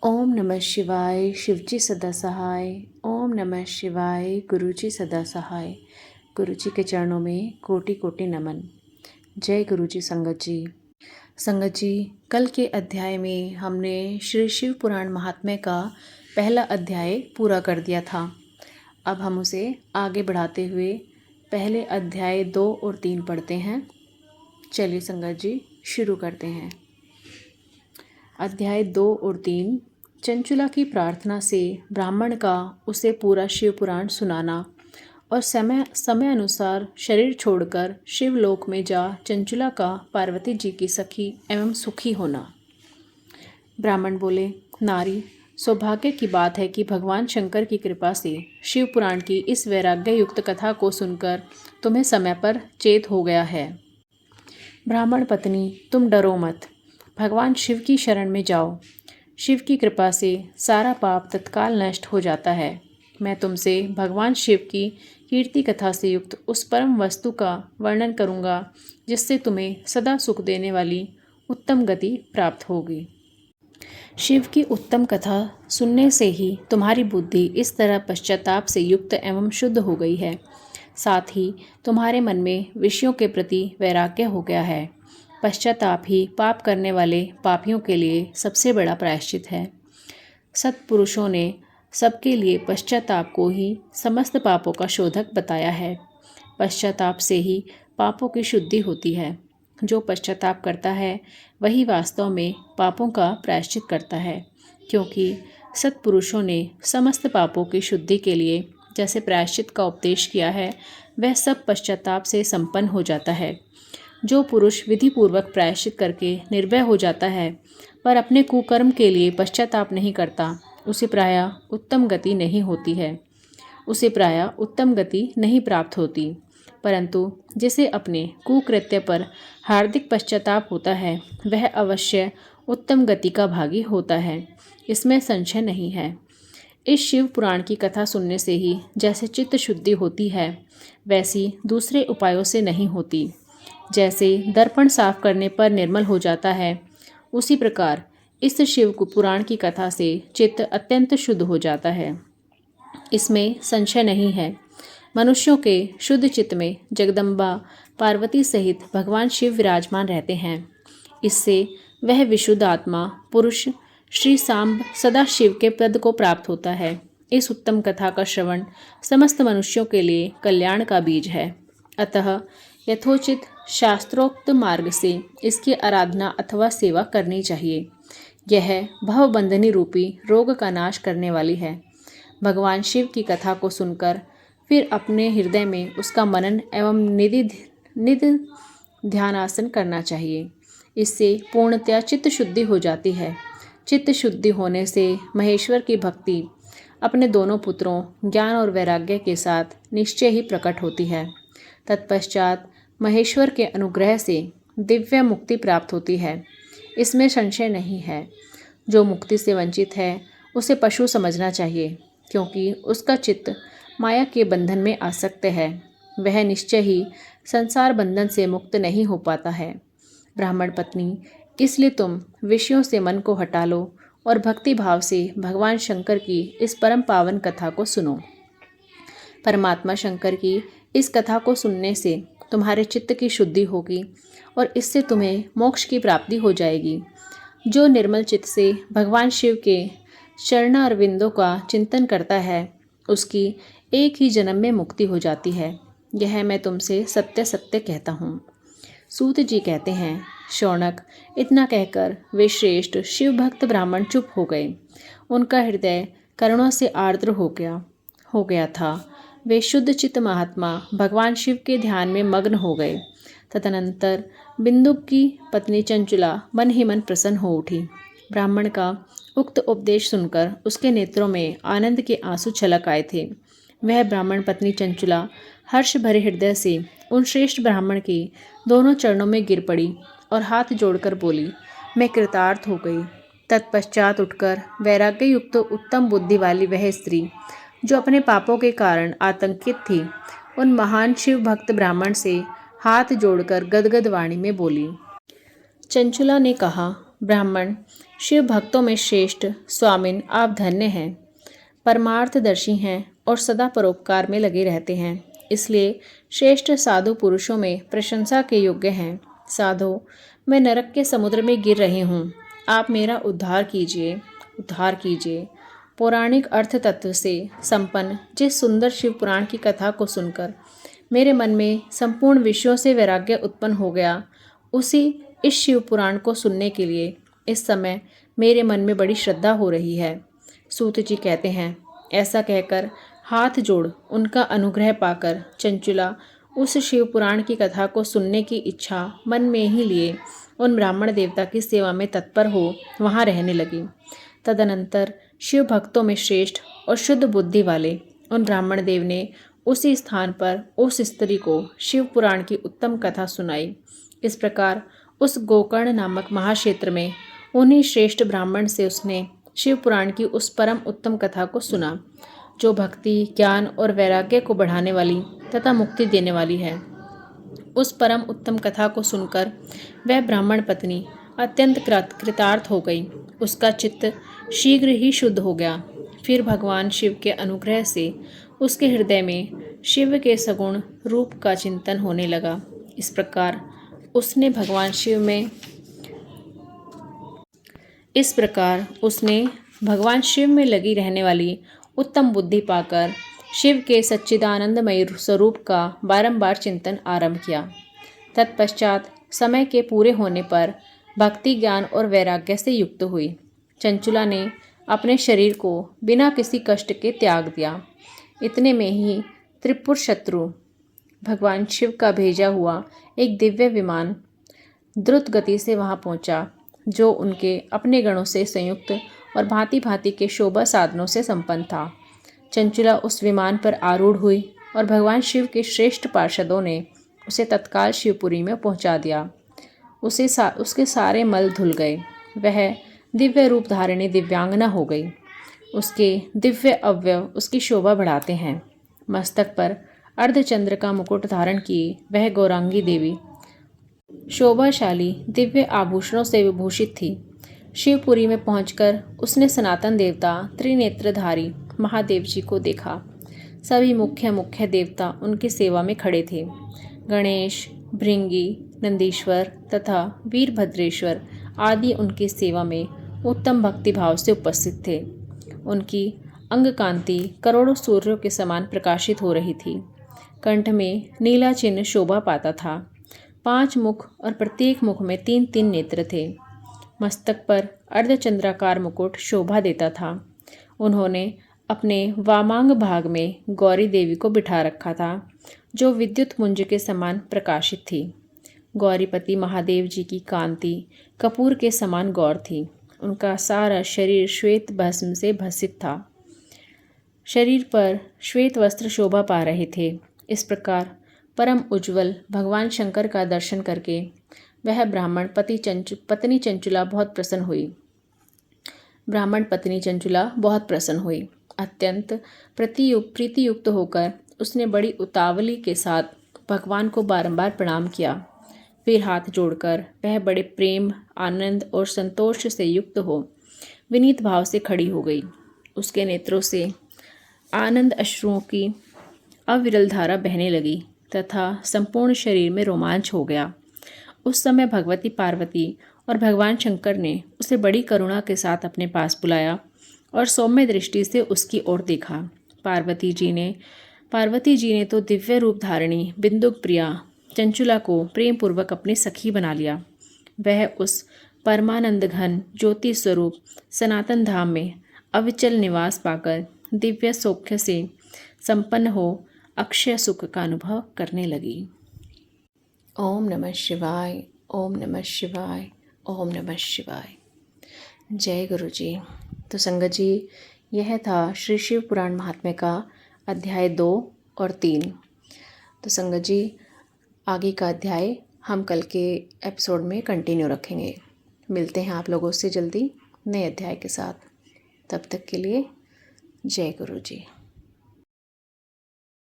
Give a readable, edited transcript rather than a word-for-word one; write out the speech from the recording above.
ओम नमः शिवाय। शिवजी सदा सहाय। ओम नमः शिवाय। गुरुजी सदा सहाय। गुरुजी के चरणों में कोटि कोटि नमन। जय गुरुजी। संगत जी, कल के अध्याय में हमने श्री शिव पुराण महात्म्य का पहला अध्याय पूरा कर दिया था। अब हम उसे आगे बढ़ाते हुए पहले अध्याय 2 और 3 पढ़ते हैं। चलिए संगत जी, शुरू करते हैं। अध्याय 2 और 3। चंचुला की प्रार्थना से ब्राह्मण का उसे पूरा शिव पुराण सुनाना और समय अनुसार शरीर छोड़कर शिवलोक में जा चंचुला का पार्वती जी की सखी एवं सुखी होना। ब्राह्मण बोले, नारी, सौभाग्य की बात है कि भगवान शंकर की कृपा से शिव पुराण की इस वैराग्य युक्त कथा को सुनकर तुम्हें समय पर चेत हो गया है। ब्राह्मण पत्नी, तुम डरो मत, भगवान शिव की शरण में जाओ। शिव की कृपा से सारा पाप तत्काल नष्ट हो जाता है। मैं तुमसे भगवान शिव की कीर्ति कथा से युक्त उस परम वस्तु का वर्णन करूंगा जिससे तुम्हें सदा सुख देने वाली उत्तम गति प्राप्त होगी। शिव की उत्तम कथा सुनने से ही तुम्हारी बुद्धि इस तरह पश्चाताप से युक्त एवं शुद्ध हो गई है। साथ ही तुम्हारे मन में विषयों के प्रति वैराग्य हो गया है। पश्चाताप ही पाप करने वाले पापियों के लिए सबसे बड़ा प्रायश्चित है। सत्पुरुषों ने सबके लिए पश्चाताप को ही समस्त पापों का शोधक बताया है। पश्चाताप से ही पापों की शुद्धि होती है। जो पश्चाताप करता है वही वास्तव में पापों का प्रायश्चित करता है, क्योंकि सत्पुरुषों ने समस्त पापों की शुद्धि के लिए जैसे प्रायश्चित का उपदेश किया है, वह सब पश्चाताप से संपन्न हो जाता है। जो पुरुष विधिपूर्वक प्रायश्चित करके निर्भय हो जाता है पर अपने कुकर्म के लिए पश्चाताप नहीं करता, उसे प्रायः उत्तम गति नहीं प्राप्त होती। परंतु जिसे अपने कुकृत्य पर हार्दिक पश्चाताप होता है वह अवश्य उत्तम गति का भागी होता है, इसमें संशय नहीं है। इस शिव पुराण की कथा सुनने से ही जैसे चित्त शुद्धि होती है, वैसी दूसरे उपायों से नहीं होती। जैसे दर्पण साफ करने पर निर्मल हो जाता है, उसी प्रकार इस शिव पुराण की कथा से चित्त अत्यंत शुद्ध हो जाता है, इसमें संशय नहीं है। मनुष्यों के शुद्ध चित्त में जगदम्बा पार्वती सहित भगवान शिव विराजमान रहते हैं। इससे वह विशुद्ध आत्मा पुरुष श्री सांब सदा शिव के पद को प्राप्त होता है। इस उत्तम कथा का श्रवण समस्त मनुष्यों के लिए कल्याण का बीज है। अतः यथोचित शास्त्रोक्त मार्ग से इसकी आराधना अथवा सेवा करनी चाहिए। यह भवबंधनी रूपी रोग का नाश करने वाली है। भगवान शिव की कथा को सुनकर फिर अपने हृदय में उसका मनन एवं निधि ध्यानासन करना चाहिए। इससे पूर्णतया चित्त शुद्धि हो जाती है। चित्त शुद्धि होने से महेश्वर की भक्ति अपने दोनों पुत्रों ज्ञान और वैराग्य के साथ निश्चय ही प्रकट होती है। तत्पश्चात महेश्वर के अनुग्रह से दिव्य मुक्ति प्राप्त होती है, इसमें संशय नहीं है। जो मुक्ति से वंचित है उसे पशु समझना चाहिए, क्योंकि उसका चित्त माया के बंधन में आसक्त है। वह निश्चय ही संसार बंधन से मुक्त नहीं हो पाता है। ब्राह्मण पत्नी, इसलिए तुम विषयों से मन को हटा लो और भक्ति भाव से भगवान शंकर की इस परम पावन कथा को सुनो। परमात्मा शंकर की इस कथा को सुनने से तुम्हारे चित्त की शुद्धि होगी और इससे तुम्हें मोक्ष की प्राप्ति हो जाएगी। जो निर्मल चित्त से भगवान शिव के चरणारविंदों का चिंतन करता है, उसकी एक ही जन्म में मुक्ति हो जाती है। यह मैं तुमसे सत्य सत्य कहता हूँ। सूत जी कहते हैं, शौनक, इतना कहकर वे श्रेष्ठ शिव भक्त ब्राह्मण चुप हो गए। उनका हृदय करुणा से आर्द्र हो गया था। वे शुद्ध चित्त महात्मा भगवान शिव के ध्यान में मग्न हो गए। तदनंतर बिंदुक की पत्नी चंचुला मन ही मन प्रसन्न हो उठी। ब्राह्मण का उक्त उपदेश सुनकर उसके नेत्रों में आनंद के आंसू छलक आए थे। वह ब्राह्मण पत्नी चंचुला हर्ष भरे हृदय से उन श्रेष्ठ ब्राह्मण के दोनों चरणों में गिर पड़ी और हाथ जोड़कर बोली, मैं कृतार्थ हो गई। तत्पश्चात उठकर वैराग्य युक्त उत्तम बुद्धि वाली वह स्त्री, जो अपने पापों के कारण आतंकित थी, उन महान शिव भक्त ब्राह्मण से हाथ जोड़कर गदगद वाणी में बोली। चंचुला ने कहा, ब्राह्मण, शिव भक्तों में श्रेष्ठ स्वामिन आप धन्य हैं, परमार्थदर्शी हैं और सदा परोपकार में लगे रहते हैं, इसलिए श्रेष्ठ साधु पुरुषों में प्रशंसा के योग्य हैं। साधो, मैं नरक के समुद्र में गिर रही हूँ, आप मेरा उद्धार कीजिए, उद्धार कीजिए। पौराणिक अर्थ तत्व से संपन्न जिस सुंदर शिव पुराण की कथा को सुनकर मेरे मन में संपूर्ण विषयों से वैराग्य उत्पन्न हो गया, उसी इस शिव पुराण को सुनने के लिए इस समय मेरे मन में बड़ी श्रद्धा हो रही है। सूत जी कहते हैं, ऐसा कहकर हाथ जोड़ उनका अनुग्रह पाकर चंचुला उस शिव पुराण की कथा को सुनने की इच्छा मन में ही लिए उन ब्राह्मण देवता की सेवा में तत्पर हो वहाँ रहने लगी। तदनंतर शिव भक्तों में श्रेष्ठ और शुद्ध बुद्धि वाले उन ब्राह्मण देव ने उसी स्थान पर उस स्त्री को शिव पुराण की उत्तम कथा सुनाई। इस प्रकार उस गोकर्ण नामक महाक्षेत्र में उन्हीं श्रेष्ठ ब्राह्मण से उसने शिव पुराण की उस परम उत्तम कथा को सुना, जो भक्ति, ज्ञान और वैराग्य को बढ़ाने वाली तथा मुक्ति देने वाली है। उस परम उत्तम कथा को सुनकर वह ब्राह्मण पत्नी अत्यंत कृतार्थ हो गई। उसका चित्त शीघ्र ही शुद्ध हो गया। फिर भगवान शिव के अनुग्रह से उसके हृदय में शिव के सगुण रूप का चिंतन होने लगा। इस प्रकार उसने भगवान शिव में लगी रहने वाली उत्तम बुद्धि पाकर शिव के सच्चिदानंदमय स्वरूप का बारंबार चिंतन आरंभ किया। तत्पश्चात समय के पूरे होने पर भक्ति, ज्ञान और वैराग्य से युक्त हुई चंचुला ने अपने शरीर को बिना किसी कष्ट के त्याग दिया। इतने में ही त्रिपुर शत्रु भगवान शिव का भेजा हुआ एक दिव्य विमान द्रुत गति से वहां पहुंचा, जो उनके अपने गणों से संयुक्त और भांति भांति के शोभा साधनों से संपन्न था। चंचुला उस विमान पर आरूढ़ हुई और भगवान शिव के श्रेष्ठ पार्षदों ने उसे तत्काल शिवपुरी में पहुंचा दिया। उसके सारे मल धुल गए। वह दिव्य रूप धारिणी दिव्यांगना हो गई। उसके दिव्य अवयव उसकी शोभा बढ़ाते हैं। मस्तक पर अर्धचंद्र का मुकुट धारण किए वह गौरांगी देवी शोभाशाली दिव्य आभूषणों से विभूषित थी। शिवपुरी में पहुंचकर उसने सनातन देवता त्रिनेत्रधारी महादेव जी को देखा। सभी मुख्य देवता उनकी सेवा में खड़े थे। गणेश, भृंगी, नंदीश्वर तथा वीरभद्रेश्वर आदि उनकी सेवा में उत्तम भक्तिभाव से उपस्थित थे। उनकी अंग कांति करोड़ों सूर्यों के समान प्रकाशित हो रही थी। कंठ में नीला चिन्ह शोभा पाता था। 5 मुख और प्रत्येक मुख में 3-3 नेत्र थे। मस्तक पर अर्धचंद्राकार मुकुट शोभा देता था। उन्होंने अपने वामांग भाग में गौरी देवी को बिठा रखा था, जो विद्युत पुंज के समान प्रकाशित थी। गौरीपति महादेव जी की कांति कपूर के समान गौर थी। उनका सारा शरीर श्वेत भस्म से भसित था। शरीर पर श्वेत वस्त्र शोभा पा रहे थे। इस प्रकार परम उज्ज्वल भगवान शंकर का दर्शन करके वह ब्राह्मण पत्नी चंचुला बहुत प्रसन्न हुई। अत्यंत प्रीतियुक्त होकर उसने बड़ी उतावली के साथ भगवान को बारंबार प्रणाम किया। फिर हाथ जोड़कर वह बड़े प्रेम, आनंद और संतोष से युक्त हो विनीत भाव से खड़ी हो गई। उसके नेत्रों से आनंद अश्रुओं की अविरल धारा बहने लगी तथा संपूर्ण शरीर में रोमांच हो गया। उस समय भगवती पार्वती और भगवान शंकर ने उसे बड़ी करुणा के साथ अपने पास बुलाया और सौम्य दृष्टि से उसकी ओर देखा। पार्वती जी ने तो दिव्य रूप धारिणी बिंदुक प्रिया चंचुला को प्रेम पूर्वक अपनी सखी बना लिया। वह उस परमानंद घन ज्योति स्वरूप सनातन धाम में अविचल निवास पाकर दिव्य सौख्य से संपन्न हो अक्षय सुख का अनुभव करने लगी। ओम नमः शिवाय, ओम नमः शिवाय, ओम नमः शिवाय। जय गुरु जी। तो संगत जी, यह था श्री शिव पुराण महात्म्य का अध्याय 2 और 3। तो संगत जी, आगे का अध्याय हम कल के एपिसोड में कंटिन्यू रखेंगे। मिलते हैं आप लोगों से जल्दी नए अध्याय के साथ। तब तक के लिए जय गुरु जी।